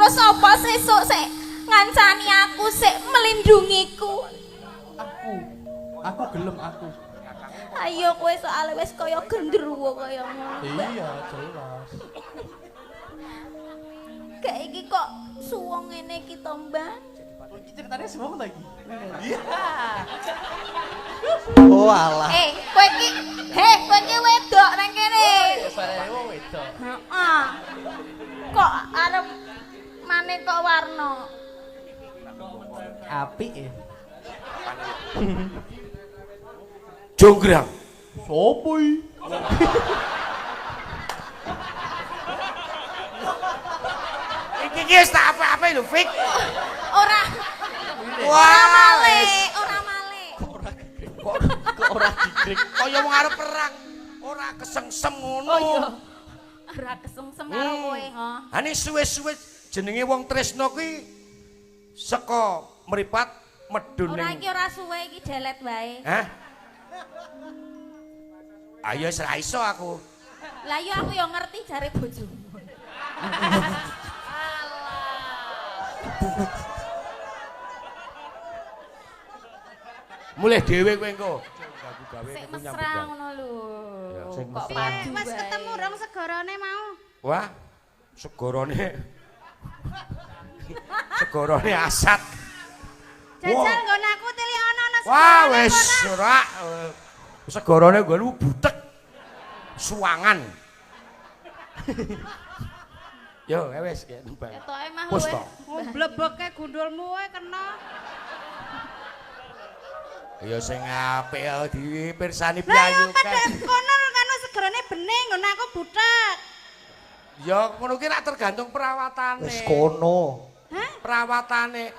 sapa sesuk sik ngancani aku sik melindungiku. Aku gelem aku. Ayo kowe soal wis kaya gendruwo kaya ngono. Iya, jelas. Kayak iki kok suwung ngene iki to, Mbak? Iki ceritanya semua lagi. Iya. Oh alah. Kowe iki wedok nang kene. Suarane wong wedok. Heeh. Kok arep maneka warna? Apik ya. Jonggrang. Sopo iki? Iki wis tak apa-apa lho, Fik. Ora. Ora male. Kok ora digrik. Kaya wong arep perang. Ora kesengsem ngono. Oh iya. Ora kesengsem karo kowe, ha. Ane suwe-suwe jenenge wong tresno kuwi saka mripat medun Ora ning. iki ora suwe iki delet wae. Hah? Ayo wis ra iso aku. Lah yo aku yo ngerti jare bojomu. Mulih dhewe kowe engko. Sik mesra ngono lho. Sing Kok mesra. padu Wis wae. ketemu rong segorone mau. Wah, segorone. Segorone asat. Jajal nggon aku tili ana Wah, wis ora. Segorone nggonmu butek. Suwangan. Yo, wis ya nembang. Ketoke mah Wis luwe. to. Mblebeke gundulmu wae kena. Ya sing apik dipirsani Lah piyayu yo padha kono kan segorone bening nggon aku butek. Ya ngono ki rak tergantung perawatane. Wis kono. Hah? Perawatane.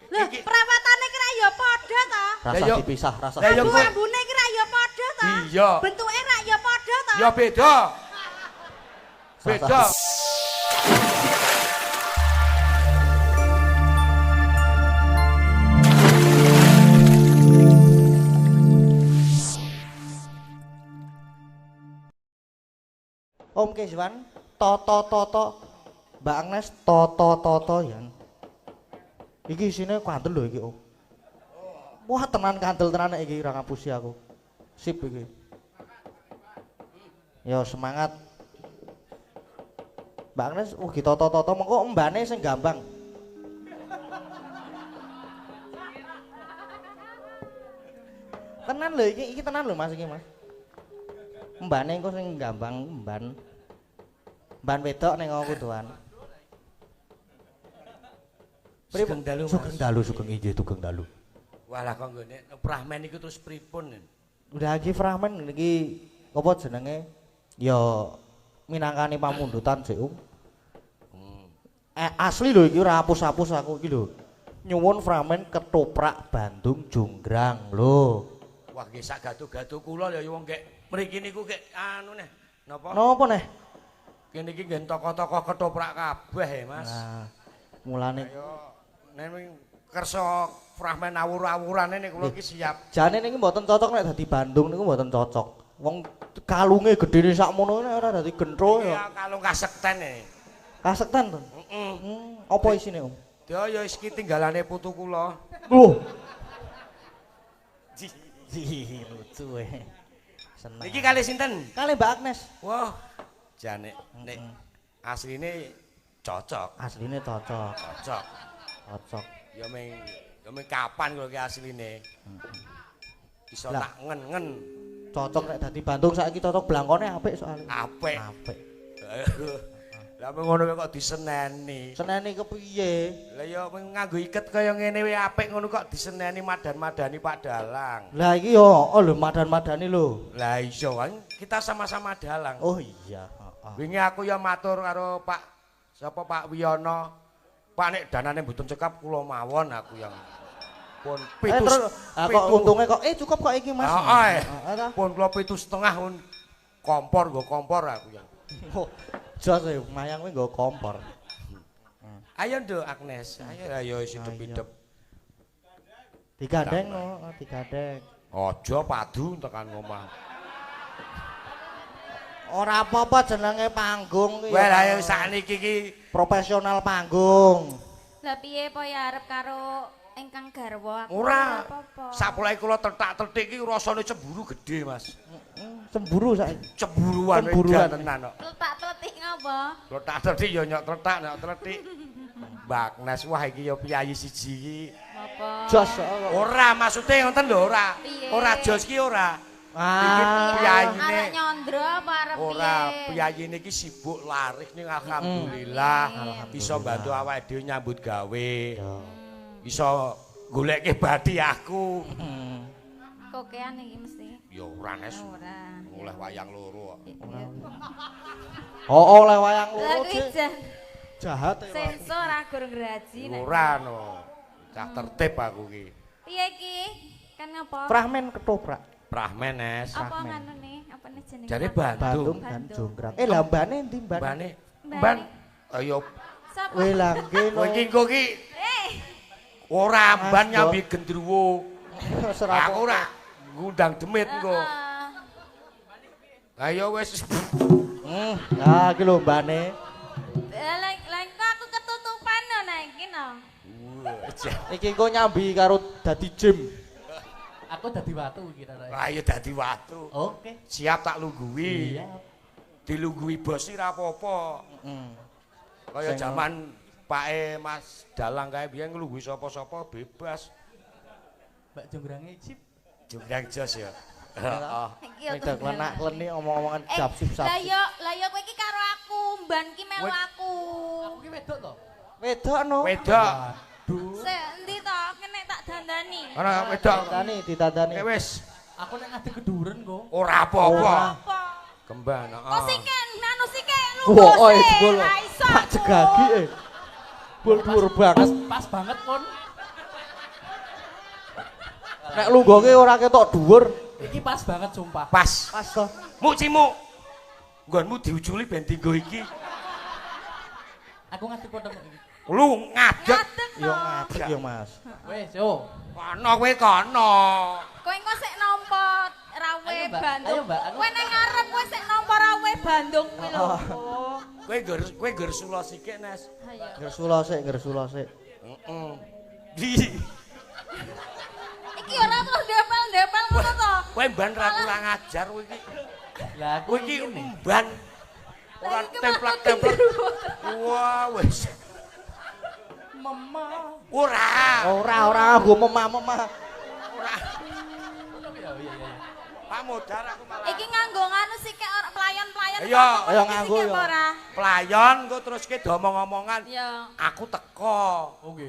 Lho, Iki- perawatane ki ra yo padha to. Rasa Lah, yo. dipisah, rasa. Lah, yo, kowe- Ambune ki ra yo padha to. Iya. Bentuke ra yo padha to. Ya beda. Beda. Om Keswan, toto. Mbak Agnes, toto ya. Iki isine kandel lho iki, Om. Wah, tenan kandel tenan iki ra ngapusi aku. Sip iki. Yo semangat. Mbak Agnes, ugi toto mengko mbane sing gampang. Tenan lho iki tenan lho Mas iki, Mas. Mbane engko sing gampang mban wedok ning aku tuan. Sugeng dalu, Mas. Sugeng inggih Sugeng dalu. Walah kok nggone pramen iku terus pripun? Udah iki fragmen iki apa jenenge? Ya minangkani pamundutan sik, asli lho iki ora hapus-hapus aku iki lho. Nyuwun fragmen ketoprak Bandung Jonggrang lho. Wah, nggih sak gatu-gatu kula ya wong kek mriki niku kek anu neh. Napa? Napa neh? Kene iki ngen toko-toko ketoprak kabeh, Mas. Nah, mulane Ayo nek kersa fragmen awur-awurane nek kula iki siap. jane niki mboten cocok nek dadi Bandung niku mboten cocok. Wong kalunge gedene sakmono ora dadi gentro ya. Ya kalung kasekten e. Kasekten to. Heeh. Apa isine, Om? Ya wis iki tinggalane putu kula. Loh. Lucu seneng. Iki kali sinten? Kali Mbak Agnes. Wah, jane nek asline cocok. Asline cocok. Cocok. Cocok. Ya ming kapan kula ki asline. Iso Lah. tak ngen-ngen. Cocok nek dadi Bandung saiki cocok blangkone apik soalnya. Apik. Apik. Lah mung ngono kok diseneni. Seneni kepiye? Lah ya mung nganggo iket kaya ngene wae apik ngono kok diseneni madan-madani Pak Dalang. Lah iki yo oh lho madan-madani lho. Lah iya kan kita sama-sama dalang. Oh iya, heeh. Wingi aku ya matur karo Pak sapa Pak Wiyono. Pak nek danane mboten cekap kula mawon aku yang pun Terus kok untunge kok cukup kok iki Mas. Heeh. ta. Pun kula 7,5 pun kompor nggo kompor aku yang. Oh, jos e mayang kuwi nggo kompor. Ayo Nduk Agnes, ayo hidup-hidup. Digandeng no, digandeng. Aja padu tekan omah. Ora apa-apa jenenge panggung ki. Wah, ayo sakniki iki Profesional panggung. Lah piye po ya arep karo ingkang garwa aku? ora. apa-apa. Sapulahe kula tetak-tetik iki rasane cemburu gedhe, Mas. Cemburu saiki. Cemburuan Cemburuan. tenan kok. Letak-letik ngapa? Tetak-tetik ya nyok tetak nyok tetik. Mbak Nes wah iki ya piyayi siji iki. Apa? Jos. Ora maksude ngoten lho ora. Piye? Ora jos ki ora. Ah, Piyayine. Arep nyondro apa arep piye? Ora, piyayine iki sibuk laris ning alhamdulillah. Bisa bantu awake dhewe nyambut gawe. Bisa goleke bathi aku. Kokean iki mesti. Ya ora Nes. Ora. Oleh wayang loro kok. Oh, oleh wayang Lah loro kuwi Cik. Jahat ya. sensor agur graji nek. Ora no. Cah tertib aku ki. Piye iki? Kan ngapa? Fragmen ketoprak. Prahmen Nes. Apa nganune? Apa nih jenenge? Jare Bandung Bandung. dan Jonggrang. Lah mbane endi mbane? Mbane. Mbane. Mban. Ayo Sapa? Kowe langge no. kowe iki engko ki Eh, ora Mas, mban Bos. nyambi gendruwo. Serapo. Aku ora ngundang demit engko. heeh. Ayo wis. Nah, iki lho mbane. Lah kok aku ketutupan no nah iki no. Iki engko nyambi karo dadi gym. Aku dadi watu iki ta. Ayo dadi watu. Oke. Siap tak lungguhi. Iya. Dilungguhi bos ora apa-apa. Kaya Sing- jaman Pake Mas Dalang kae biyen nglungguhi sapa-sapa bebas. Mbak Jonggrangnya cip. Jumlah jos ya. Heeh. Iki Nek dak klenak-kleni omong-omongan japsip-sapsip. Lah ya kowe iki karo aku, mban ki melu aku. Aku ki wedok to. Wedok no. Wedok. Duh. Sik endi to kene tak dandani. Ana wedok. Ditandani. Nek wis Aku nek ngadeg keduren kok. ora apa-apa. Apa? Kembang, Kok heeh. sike nanu sike Wah, oh sik, jebul. ra iso Tak aku. jegagi Bul dhuwur banget. Pas banget kon. Nek lungguhke ora ketok dhuwur. Iki pas banget sumpah. Pas. Pas to. Mu cimu. Nggonmu diuculi ben dienggo iki. Aku ngadeg kodok iki. Lu ngadeg. Ngadeg Yo to. ngadeg yo Mas. Wes yo. Kono kowe kono. Kowe engko sik nampa rawe Ayo, Mbak. Bandung. Ayo, Mbak. Aku- Kowe nang ngarep kowe sik nampa rawe Bandung kuwi lho. Kowe ngger sula sithik, Nes. Ayo. Gersula sik. Heeh. Di. Iki ora terus ndepel-ndepel ngono to. Kowe mban ra kurang ajar kowe iki. Lah aku Kowe iki ngene. mban. Ora Lah, iki templak-templak. Wah, wis. Mama. Ora. Nggo memah-memah. Ora. Ya iya. Pak modar aku malah. Iki nganggo nganu sike ora pelayan-pelayan. Iya, apa ayo iki nganggo, sike ya. ora? Pelayon kok terus ki domong-omongan. Iya. Aku teko. Oke.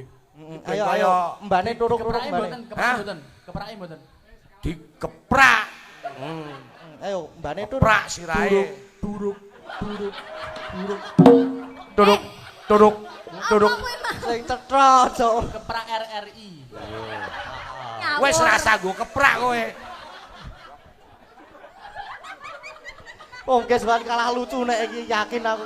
Ayo mbane turuk-turuk Keprake mbane. mboten, Hah? keprake mboten. Keprake mboten. Dikeprak. Ayo mbane turuk. Keprak sirahe. Duruk. Turuk. Turuk. Turuk. Apa kuwi mah? Sing cetha aja. Keprak RRI. Ngawur. Wis rasa go keprak kowe. Wong keswan kalah lucu nek iki yakin aku.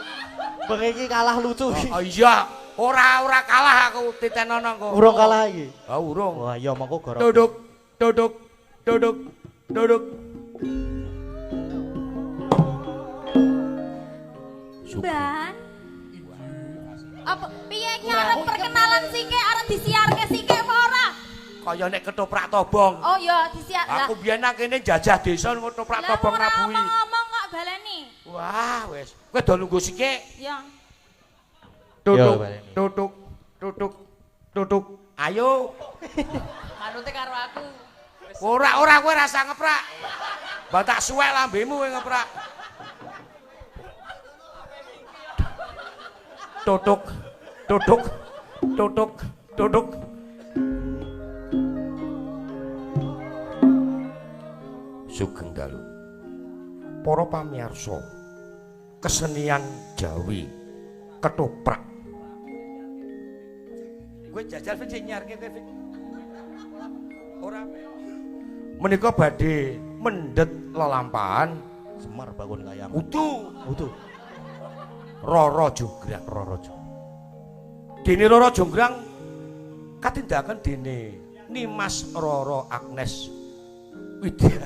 Beng iki kalah lucu iki. Oh iya, ora kalah aku titenono kok. Urung kalah iki. Ah urung. Wah, iya mengko gara. Duduk. Ban. Apa piye iki arep perkenalan sike arep disiarke sike apa ora? Kaya nek ketoprak tobong. Oh iya disiar. Aku biyen nang kene jajah desa ketoprak tobong Rabuhi. Ngomong kok baleni. Wah, wis. Kowe do lungguh sithik. Ya. Yo, Duduk. baleni. Duduk. Ayo. Manute karo aku. Ora kowe rasa ngeprak. Mbak tak suwek lambemu kowe ngeprak. Duduk. Sugeng dalu. Para pamirsa, kesenian Jawi ketoprak. Kowe jajal sing nyarke kowe. Ora. Menika badhe mendhet lelampahan Semar bangun kayang. utuh Rara Jonggrang. Dene Rara Jonggrang katindakan dene Nimas Rara Agnes Widya.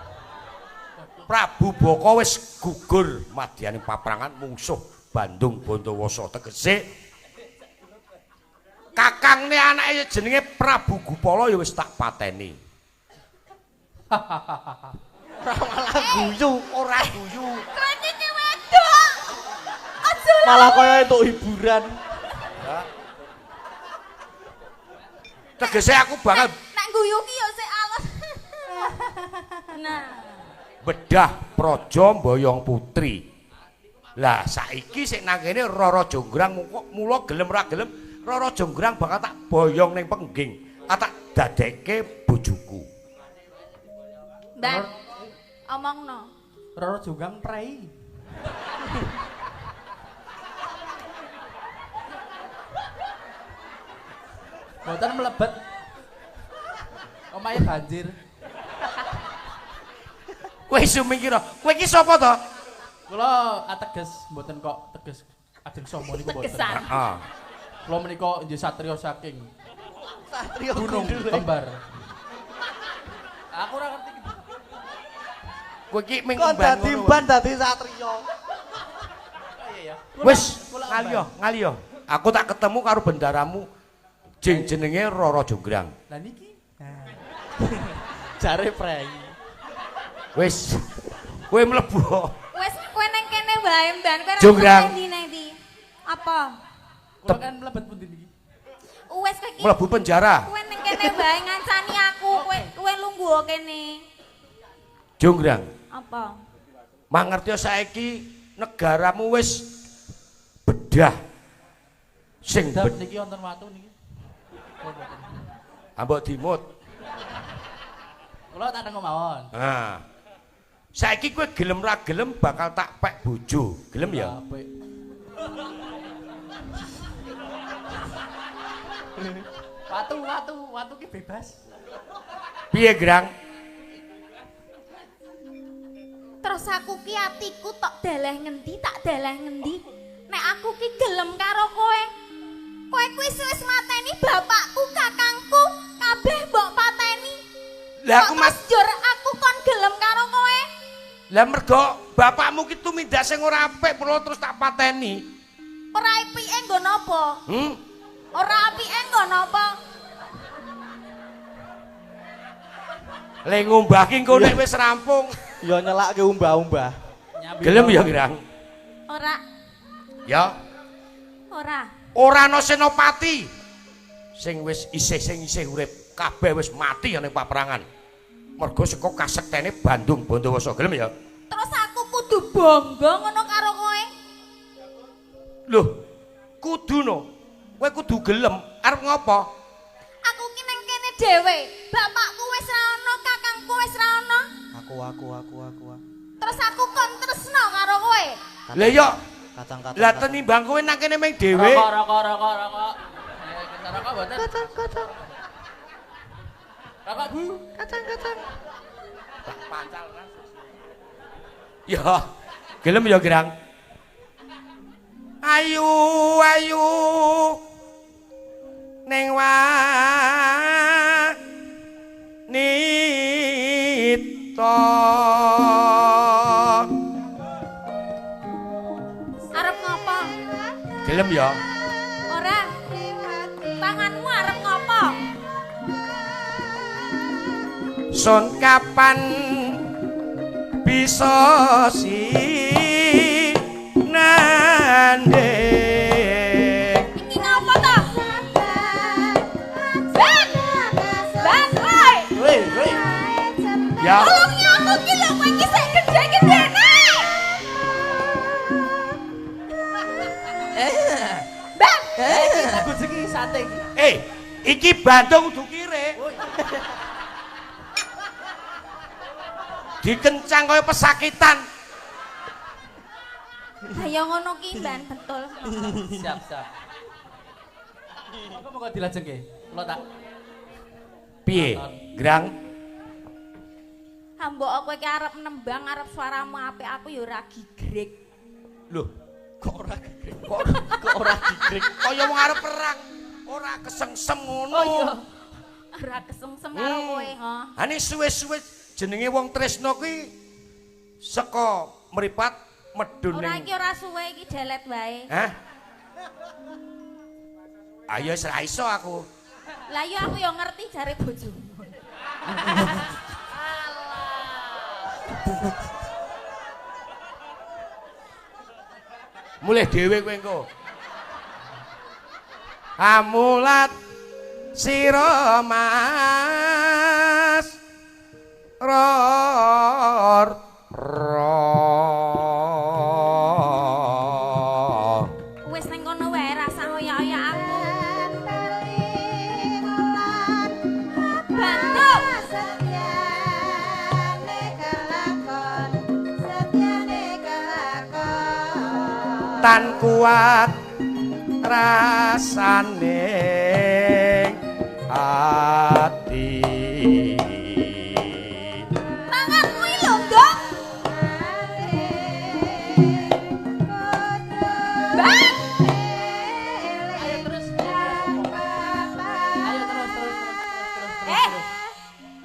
Prabu Baka wis gugur madyaning paprangan mungsuh Bandung Bandawasa tegese kakangne anake jenenge Prabu Gupala ya wis tak pateni. Ora malah guyu. Ora guyu. Kowe iki wedok. Aja lho. Malah kaya entuk hiburan. Tegese aku bakal Nek guyu ki ya sik alus. Nah, bedah praja mboyong putri. Lah saiki sik nang kene Rara Jonggrang mula gelem ra gelem Rara Jonggrang bakal tak boyong ning pengging. Tak dadekke bojoku. Mbak. Omongno. Roro Jonggrang prei. Boten mlebet. Omahe banjir. Kowe iso mikir, kowe iki sapa to? Kula ateges mboten kok teges ajeng somo niku mboten. Tegesan. Heeh. Kula menika inggih satriya saking Satrio Gunung Gundul. Kembar. Aku ora ngerti. Kowe iki ming Kok emban dadi ngono. ban dadi satrio. Iya ya. Wis ngaliyo. Aku tak ketemu karo bendaramu jenenge Rara Jonggrang. Lah niki. Jare prei. Wis kowe mlebu. Wes kowe nang kene wae Mbak. Kowe ora Jonggrang. nang ndi? Apa? Kula kan mlebet pundi niki? Wes kowe iki Mlebu penjara. kowe nang kene wae ngancani aku. Kowe lungguh kene. Jonggrang, Apa? mangerti saiki negaramu wis bedah. Sing Dap bedah niki wonten watu niki. Kula mboten. ambok dimut. Kula tak nang mawon. Nah. Saiki kowe gelem ra gelem bakal tak pek bojo. Gelem ya? Apik. Watu ki bebas. Piye, Grang? Terus aku ki atiku tok daleh ngendi tak daleh ngendi. Nek aku ki gelem karo kowe. Kowe kuwi wis mateni bapakku, kakangku, kabeh mbok pateni. Lah aku Kok mas terus jur aku kon gelem karo kowe. lah mergo bapakmu ki tumindak sing ora apik perlu terus tak pateni. Ora apike nggo napa? Ora apike nggo napa? Le ngumbah ki engko nek wis rampung. Ya nyelake umbah-umbah. Gelem ya, Grang? Ora, Ya. ora. Ora ana senopati sing isih urip, kabeh wis mati ning paprangan. Mergo saka kasektene Bandung Bandawasa, gelem ya? Terus aku kudu bangga ngono karo kowe. Loh, kuduno. Kowe kudu gelem arep ngopo? Aku ki nang kene dhewe. Bapakku wis ra ono, kakangku wis ra ono. Aku. Terus aku kon tresno karo kowe. Lah ya, Kacang-kacang. lah tenimbang kowe nang kene meng dhewe. Rokok. Kita rokok mboten. Kacang. Rokok Bu. Kacang. Tak pancal kan. Ya, gelem ya, Grang? Ayu ning wanita. Arep ngopo? Gelem ya? Ora. Tanganmu arep ngopo? Son kapan bisa nanding. Iki ngopo to? Ben, woi. Woi. Ya, Tolongnya aku ki lho kowe iki sik gede-gedene. Ben, Lagu iki sate iki. iki Bandung kudu kire. Dikencang kaya pesakitan. ayo ngono ki Ben, betul. Siap. Monggo dilajengke. Kula tak Piye, Grang? Ambok kowe ki arep nembang, arep suaramu apik, aku ya ora gigrek. Loh, kok ora gigrek? Kok ora gigrek? Kaya wong arep perang, ora kesengsem ngono. Oh iya. Ora kesengsem karo kowe, ha. Ane suwe-suwe jenenge wong tresno kuwi saka mripat medun Ora ning iki ora suwe iki delet wae. Hah? Ayo wis ra iso aku. Lah yo aku yo ngerti jare bojomu. Mulih dhewe kowe engko. Amulat sira Mas ror Wis ning kono wae rasa hoyak-hoyak aku. Bantuk. tan kuat rasane ati Tanganmu iki lho, Nduk. Bang. Ayo terus. Ayo terus.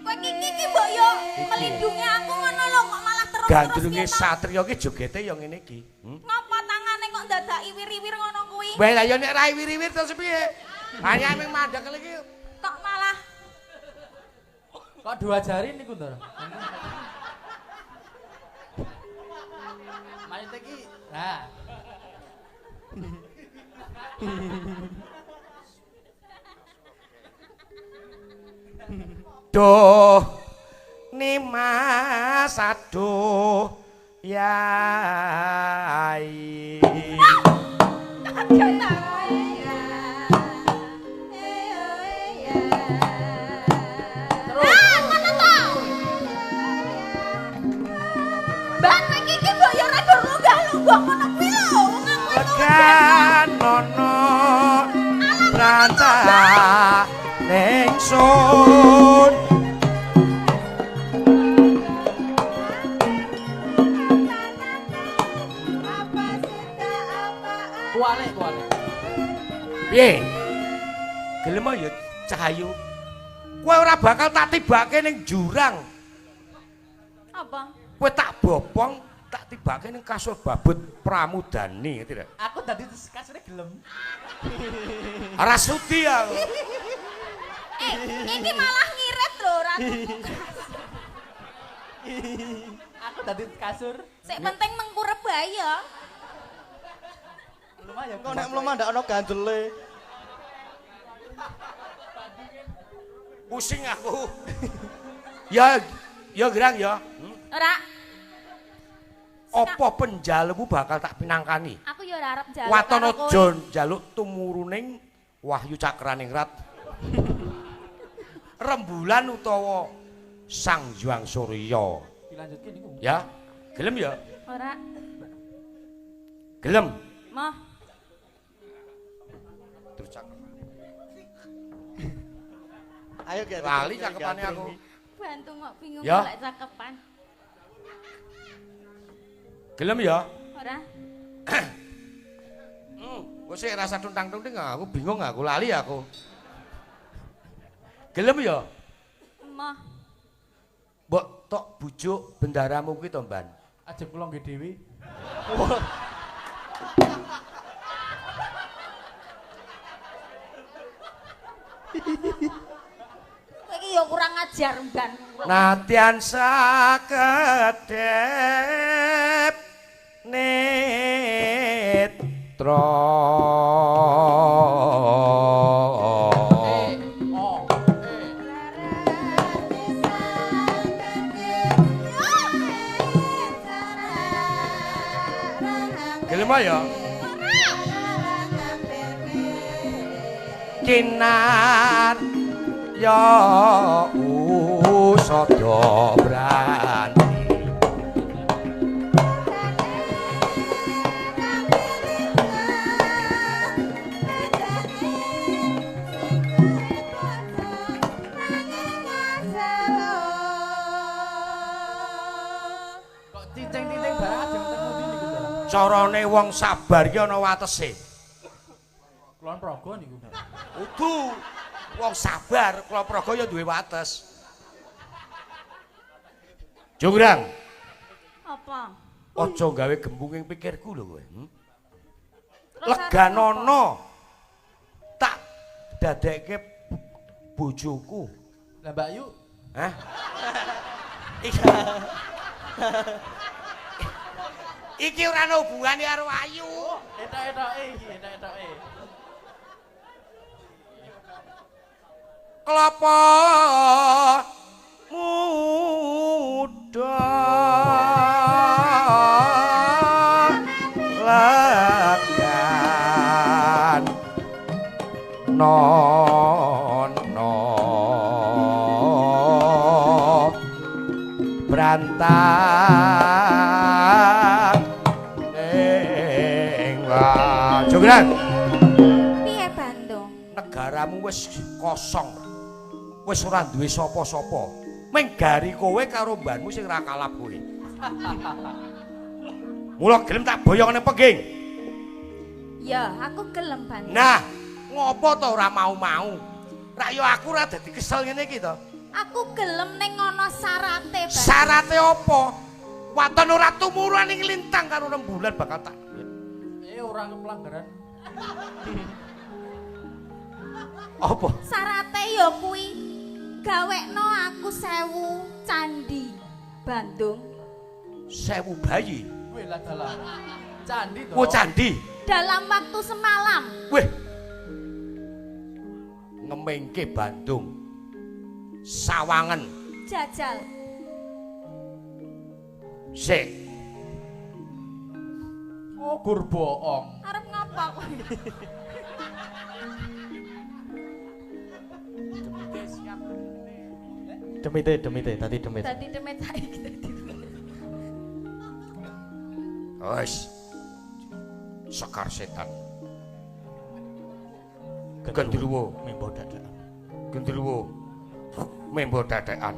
Kowe iki mbok yo melindungi aku ngono lho kok malah terus. gandrunge satriya ki jogete ya ngene iki. Ngapa tangane kok dadak iwir-iwir ngono kuwi? Wae lah ya nek ra iwir-iwir terus piye? Hanya ming mandek iki. Kok malah Kok dua jari niku, Ndoro? Maksudnya iki, nah. Duh Nimas aduh yai Ban iki mbok yo ora lunggah-lunggah ngono kuwi lho. Wong aku Lekan nono Ranta ning sun Kualik. piye gelem ya Cahayu kowe ora bakal tak tibake ning jurang apa? kowe tak bopong tak tibake ning kasur babut Pramudani ngerti lho Aku tadi kasure gelem. ora sudi aku Iki malah ngirit lho ora. Aku tadi kasur. Sik penting mengkurep bae ya. Lumayan. Kok nek mlumah ndak ana gandele. pusing aku ya gerang ya Ora, apa penjalmu bakal tak pinangkani aku ya ora arep njaluk. Watono karo kowe. Jon jaluk tumuruning Wahyu Cakraningrat rembulan utawa Sang Hyang Surya Dilanjutke niku. ya gelem ya Ora, gelem moh. terus cakep Ayo Ger. lali cakepane aku Bantu kok bingung Ya. golek cakepan. gelem ya Ora. kok sik rasa tuntang-tunting aku bingung aku lali aku gelem ya Moh. mbok tok bujuk bendaramu kuwi to Mban Ajeng kula nggih dhewe. Kowe iki ya kurang ajar Mban. Nadyan sakedhep netra gelem ya kinar ya usada branti Kok cicing-cicing barang ajeng temu ndi niku, Ndoro? carane wong sabar ki ana watese Kulon Progo niku. kudu wong sabar kula praga ya duwe wates Jograng Apa? Aja gawe gembung ing pikirku lho kowe. Terus Leganono. Tak dadekke bojoku. Lah Mbak Yu, Hah? Iki ora ana hubungane karo Ayu. etok-etoke iki, etok-etoke. Kelapa muda lagan nono brantang ing Jogran. Piye Bandung? Negaramu wis kosong. Wis ora duwe sapa-sapa. Ming gari kowe karo mbanmu sing ra kalap kowe. Mula gelem tak boyongane pengging. Ya, aku gelem Bandung. Nah, ngopo to ora mau-mau? Rak yo aku ora dadi kesel ngene iki to. Aku gelem ning ngono sarate Bandung. Syarate apa? Waton ora tumuruan ing lintang karo rembulan bakal tak. Ora kepelanggaran. Apa? Sarate ya kuwi gawekno aku 1000 candi Bandung 1000 bayi. Weh lah dalah. Candi to. Oh candi. dalam waktu semalam. Weh. Ngemengke Bandung. Sawangen. Jajal. Sik. Oh, gur bohong. Arep ngapa kowe? Demite, tadi demit. Dadi demet saiki dadi. Wes. Sekar setan. Gendruwo Membo dadak. Gendruwo membo dadekan.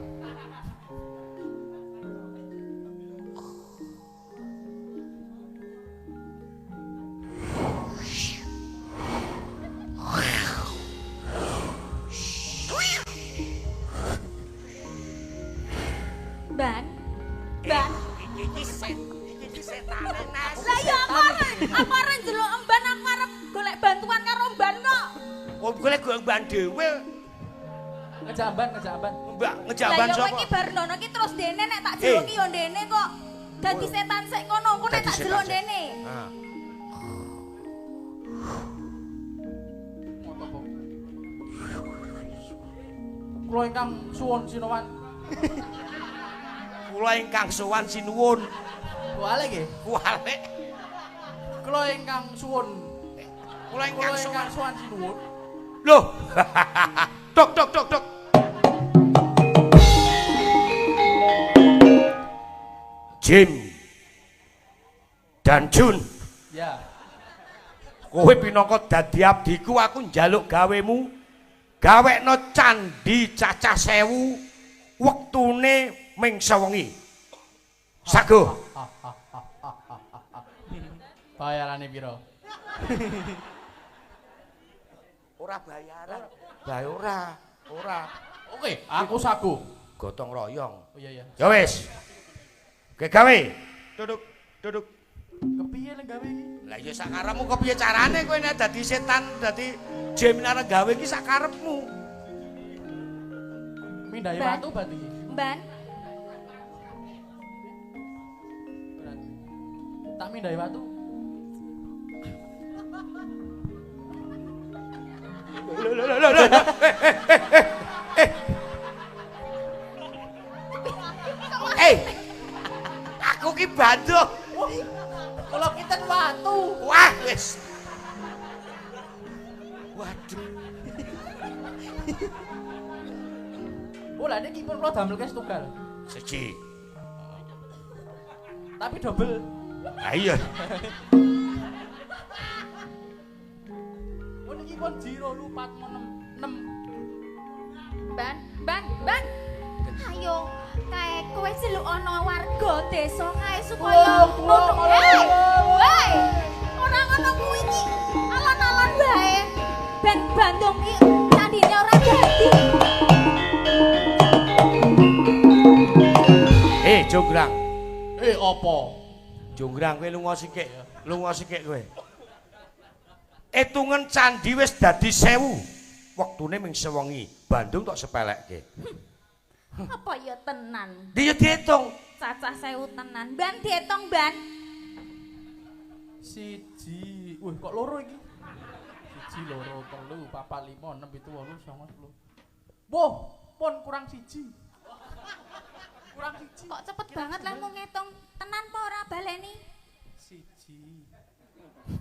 Ban. Ban. Iki setane Nas. Lah ya aku arep njeluk emban aku arep golek bantuan karo emban kok. Oh, golek mbak dhewe. Ngejamban. Mbak Lah ngejaban ya kowe sapa? iki bar ndono iki terus dene nek tak jeluki yo dene kok. Dadi setan sik ngono, engko nek Dadi tak setan jeluk sik. dene. Ah. Kula ingkang suwun sinuwun. Kula ingkang sowan sinuwun. Kuwale nggih. Kuwale. Kula ingkang suwun. Kula ingkang sowan. suwun sinuwun. Loh. Dok. Jim dan Jun. Ya. Kowe pinangka dadi abdiku, aku njaluk gawemu. Gawekno candhi cacah 1000 wektune ming sewengi. Sago. Bayarane piro? Ora bayaran. Ora. Oke, aku sago. Gotong royong. Oh iya. Ya wis. Oke gawe. Duduk. Kepiye lek gawe iki? Lah ya sakarepmu kepiye carane kowe nek dadi setan, dadi jin arep gawe iki sakarepmu. Mindhahi Ban. watu berarti iki. Ban. Tak mindhahi watu. Aku ki banduh. Kalau kita watu. Wah, wis. Waduh. Oh, lah niki pun kula damel kes tunggal. Siji. Tapi double. Ha iya. Oh, niki pun jiro lupat 6. Ban. Ayo, kae kowe jeluk ana warga desa kae supaya nutuk. Hei! Ora ngono kuwi iki. Alon-alon wae. Ben Bandung ki candine ora dadi. Jograng. Apa? Jonggrang kowe lunga sikik kowe. Etungen candi wis dadi 1000. Wektune ming sewengi. Bandung tok sepelekke. Apa ya tenan? Dia diitung. Cacah 1000 tenan. Ban diitung, Ban. Siji. Wih, kok loro iki? Siji, loro, telu, papat, lima, 6, 7, 8, 9, 10. Woh, pon kurang siji. Kurang siji. Kok cepet banget lah mau ngitung. Tenan apa ora baleni? Siji.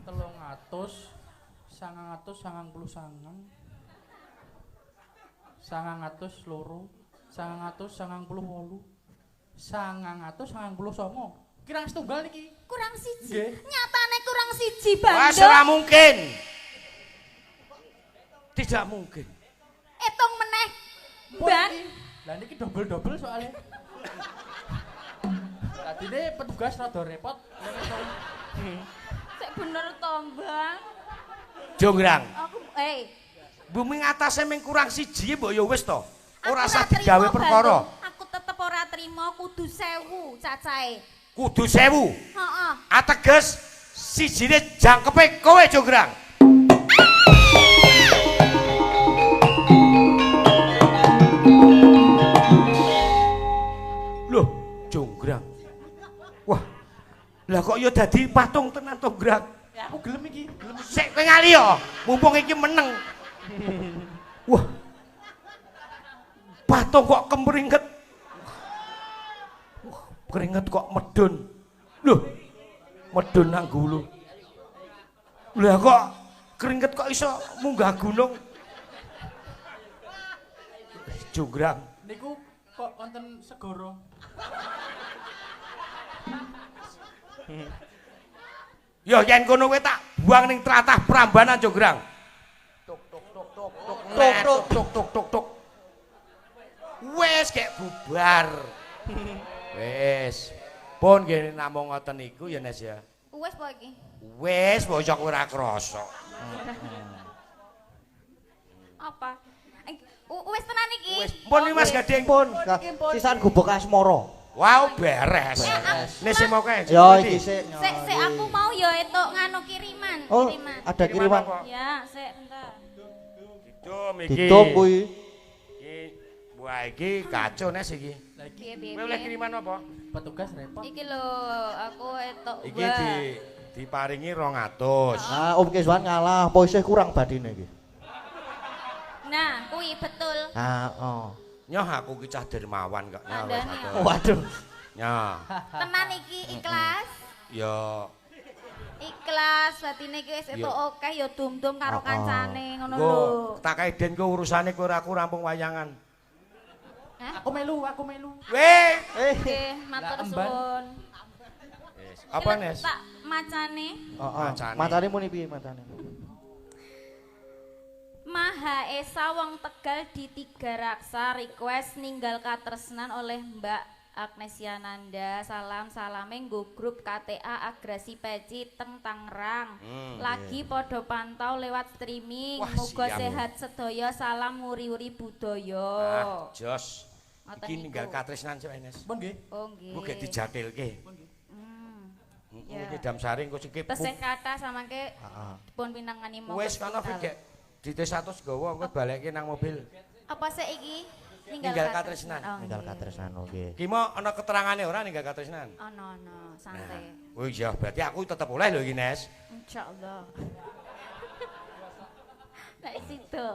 300, 999. 900 loro, 998. 999. Kirang setunggal niki. Kurang siji. Nggih. Nyatane kurang siji, Wah, Bandung. ora mungkin. Tidak mungkin. Hitung meneh. Pon Ban. iki. Lah niki double-double soalnya. Tadine petugas rada repot. Sik bener to, Bang. Jonggrang. Aku Bumi ngatasé ming kurang siji mbok ya wis to. Ora aku usah trimo, digawe perkara. Bandung. Aku tetep ora trimo kudu 1000 cacahe. Kudu 1000. Heeh. Ateges sijine jangkepe kowe Jonggrang. Loh, Jonggrang. Wah. Lah kok ya dadi patung tenan to, Grang? Ya aku gelem iki, gelem. Sik kowe ngali ya, mumpung iki meneng. Wah. Patung kok kemringet. Wah, keringet kok medun. Loh. Medun nang gulu. Lah kok keringet kok iso munggah gunung. Jonggrang. Niku kok wonten segara. Ya yen kono kowe tak buang ning tlatah Prambanan Jonggrang. Tuk tuk tuk tuk tuk tuk tuk tuk tuk tuk. Wes kek bubar. Wes. Pun nggih namung ngoten niku ya Nes ya. Wes po iki. Wes bocok ora krasa. Apa? Wes tenan iki. Wes pun iki Mas Gading. Pun, sisan gubuk asmara. Wow, beres. Nek sing mau kae. Ya iki sik. Sik aku mau ya entuk nganu kiriman, Oh, kiriman. ada kiriman. Ya, sik bentar. Ditum iki. Ditum kuwi. Iki wah iki kacau Nes iki. Lah iki Piye piye. Kowe oleh kiriman apa? petugas repot. Iki lho, aku entuk. Iki diparingi 200. Nah, Om Keswan ngalah, apa isih kurang badine iki? Nah, kuwi betul. Nah, oh. Nyoh aku ki cah dermawan kok. Nyoh wis Andani, atur. Waduh. Nyoh. Tenan iki ikhlas. Ya Ikhlas, batine iki wis entuk akeh ya dum-dum karo kancane ngono engko lho. tak kaiden ku urusane kowe ora aku rampung wayangan. Hah? Aku melu. Weh. Nggih, matur Lah, emban. suwun. Wis, apa Nes? Tak macane. Heeh. Macane. Macane muni piye macane? Maha Esa wong Tegal di Tiga Raksa request ninggal katresnan oleh Mbak Agnesyananda. Salam-salame nggo grup KTA Agresi Peci teng Tangerang. Lagi podo pantau lewat streaming. Wah, Muga siang. sehat sedaya. Salam muri-uri budaya. Ah, jos. Ngoten Iki niku. ninggal katresnan cok Nes. Pun nggih. Oh nggih. Ku gek dijatilke. Ya. Iki Damsari engko sikip. Tesih kata samangke Heeh. pun pinangani monggo. Wis kono gek di T100 gawa engko balekke nang mobil. Apa sih iki? Ninggal katresnan. Oh, Ninggal nggih. katresnan oke. Ki mau ana keterangane ora ninggal katresnan? Ono santai. Oh iya, berarti aku tetep oleh lho iki Nes. Insyaallah. Nek situ.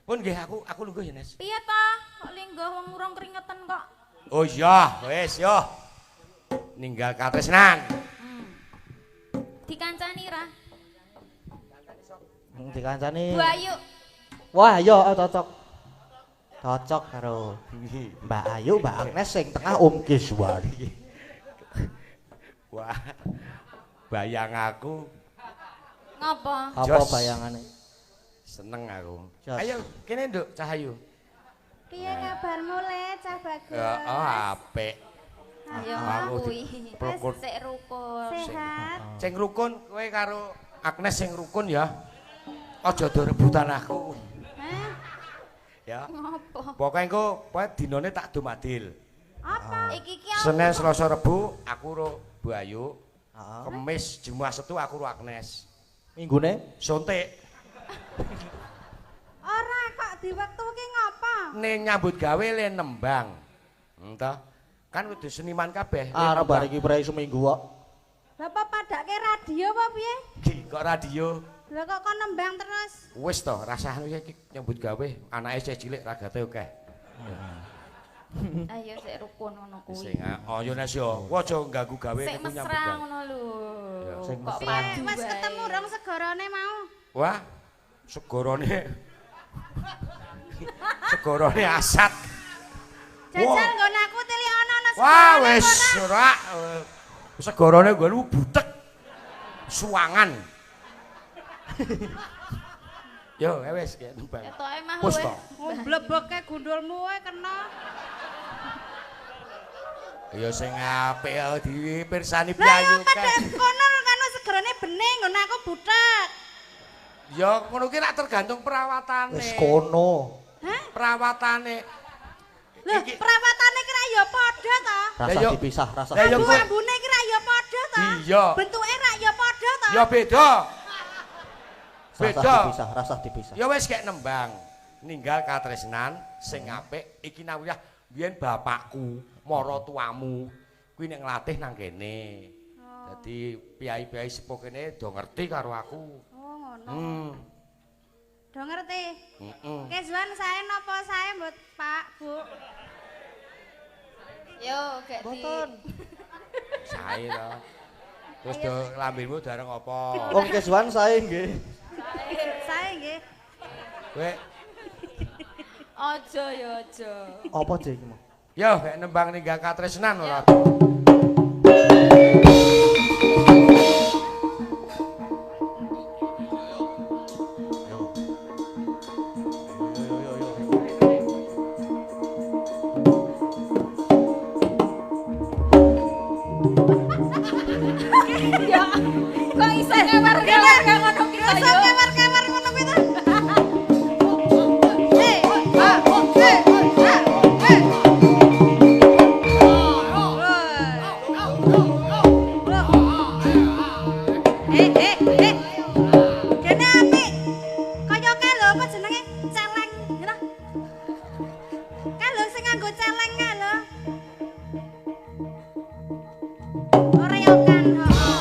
Pun nggih aku lungguh ya Nes. Piye ta? Kok linggah wong urung keringetan kok. Oh iya, wis yo. Ninggal katresnan. Dikancani ra? Dikancani. Bu Ayu. Wah, yo cocok. Cocok karo Mbak Ayu, Mbak Agnes sing tengah Om Keswan. Wah. Bayang aku Ngapa? Apa Jos. bayangane? seneng aku. Jos. Ayo kene Nduk Cahayu. Piye kabarmu le, Cah Bagus? Ya oh apik. Ayo Aku kuwi. prokut. Sik rukun. Sehat. Sing rukun kowe karo Agnes sing rukun ya. Aja do rebutan aku. Hah? Ya. Ngopo? Pokoke engko pokoke dinane tak do madil. Apa? Iki ki apa? Senin, Selasa, Rebu aku ro Bu Ayu. Heeh. Kemis, Jumat, Setu aku ro Agnes. Minggune Sontek Ora kok di wektu ki ngapa? ning nyambut gawe le nembang. Entah. Kan kudu seniman kabeh. arep bar iki prei seminggu kok. Bapak padake radio apa piye? Ki kok radio. Lah kok kon nembang terus? Wis to, rasane iki nyambut gawe anake isih cilik ragate akeh. Ayo sik rukun ngono kuwi. Sing ayo Nes yo, aja ganggu gawe Sik niku nyambut mesra gawe. ngono lho. Sing Kok mesra. padu Wis wae. ketemu rong segorone mau. Wah, segorone. Segorone asat. Jajal nggon aku teli ana Wah, wis ora. Segorone nggonmu butek. Suwangan. Yo, wis ki nembang. Ketoke mah Wis wis. to. Mblebeke gundulmu wae kena. Ya sing apik dipirsani Lah Piayu ya padha kan. kono kan segerane bening nggon aku butek. Ya ngono ki rak tergantung perawatane. Wis kono. Hah? Perawatane. Lho, Iki- perawatane kira ya padha to. Rasa Lah, yo. dipisah, rasa Lah, yo, dipisah. kok- Ambune kira ya padha to. Iya. Bentuke rak ya padha to. Ya beda. Rasa Beda. dipisah, rasa dipisah. Ya wis kek nembang. Ninggal katresnan sing apik iki nawiyah biyen bapakku, mara tuamu kuwi nek nglatih nang kene. Dadi piyai-piyai sepuh kene do ngerti karo aku. Oh, ngono. Do ngerti. Heeh. Keswan sae napa sae mbot Pak, Bu? Yo gek di. Mboten. Sae to. Terus do lambemu dareng apa? Wong kesuwan sae nggih. Sae nggih. Kowe Aja ya aja. Apa je iki mau? yo kek nembang ninggal katresnan ora. Ya, kok iso kewer-kewer kaya ngono ki Iso yo. kewer-kewer ngono kuwi to. Hei, ha, hei, ha, hei. Kene apik. Kaya kae lho apa jenenge? Celeng, gitu. Kae lho sing nganggo celeng kae lho. Oreokan, heeh.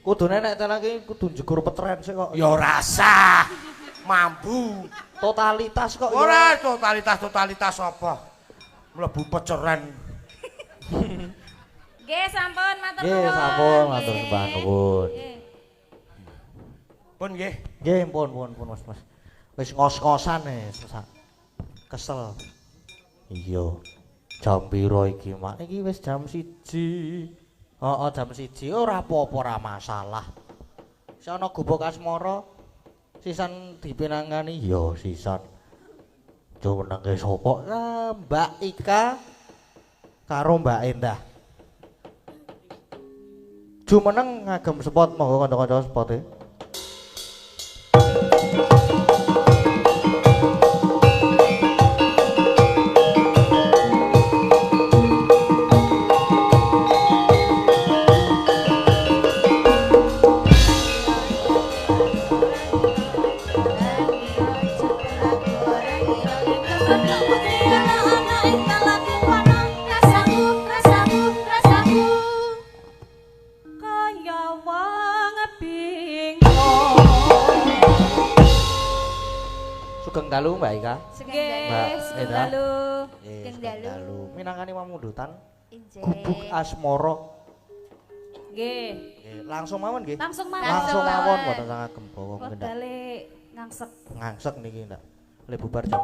Kudune nek tenan iki kudu njegur petren sik kok. Ya rasa mambu. Totalitas kok. Ora totalitas apa? Mlebu peceren. Nggih, sampun matur nuwun. Nggih, sampun matur nuwun. Pun nggih. Nggih, pun Mas. Wis ngos-ngosan kesel. Iya. Jam piro iki, Mak? Iki wis jam 1. Heeh, jam 1 ora apa-apa, ora masalah. Wis ana gubuk asmara sisan dipinangani ya sisan. Jumenenge sapa? Mbak Ika karo Mbak Endah. Jumeneng ngagem spot monggo kanca-kanca spote. Sugeng dalu Mbak Ika. Mbak Eda. Sugeng dalu. Minangkani pamundutan gubuk asmara. Nggih. Langsung mawon nggih. Langsung mawon. Langsung mawon mboten ngagem bawa mungkin ndak. Wedale ngangsek. Ngangsek niki ndak. Le bubar jam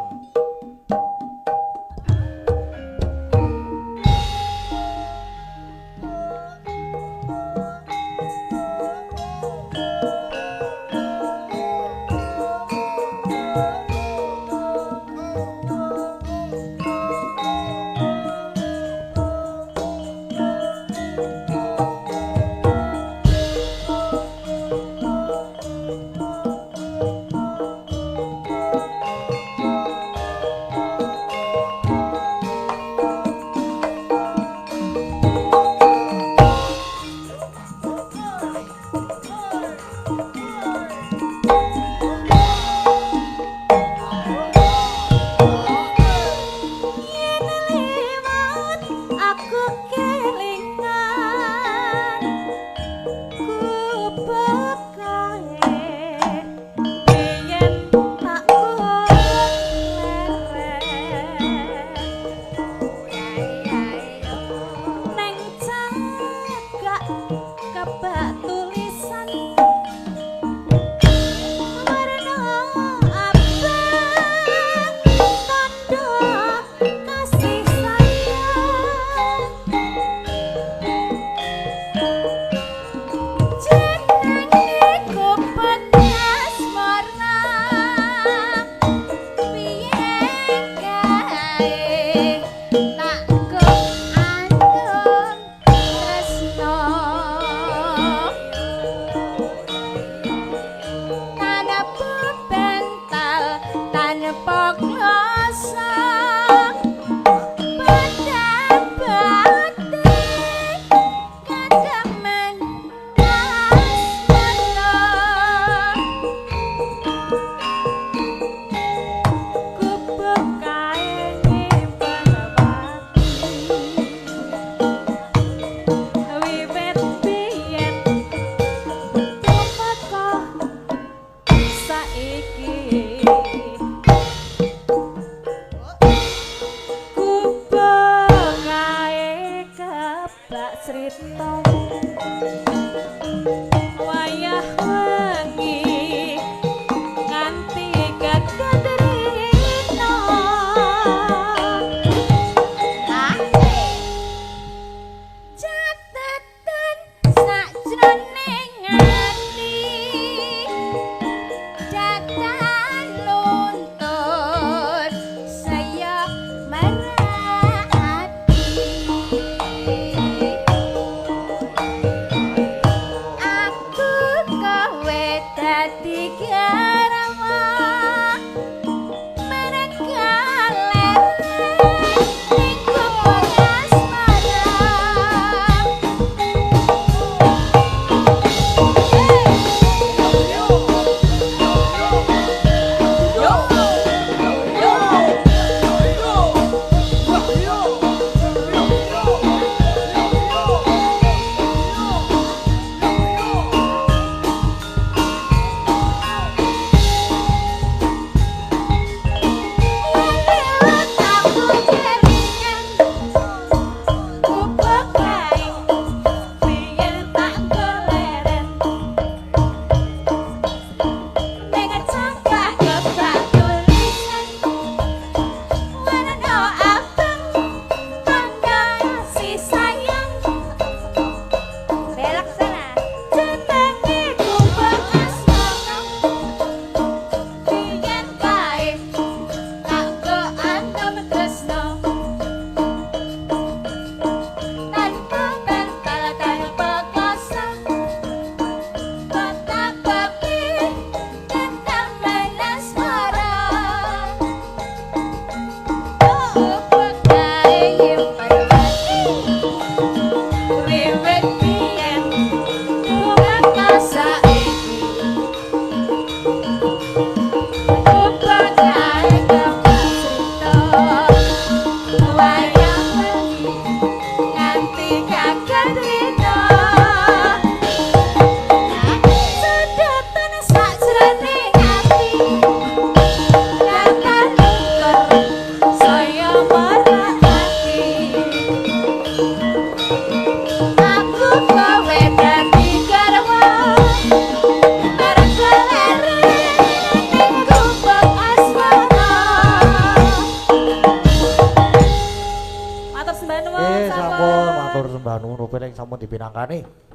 crita wayah wengi nganti kadrena Catatan sakjroning ati Datan luntut saya merati Aku kowe dadi garwa mereka leleh ning gumeng asmara Sampun matur sembah nuwun upin sampun dipinangkani.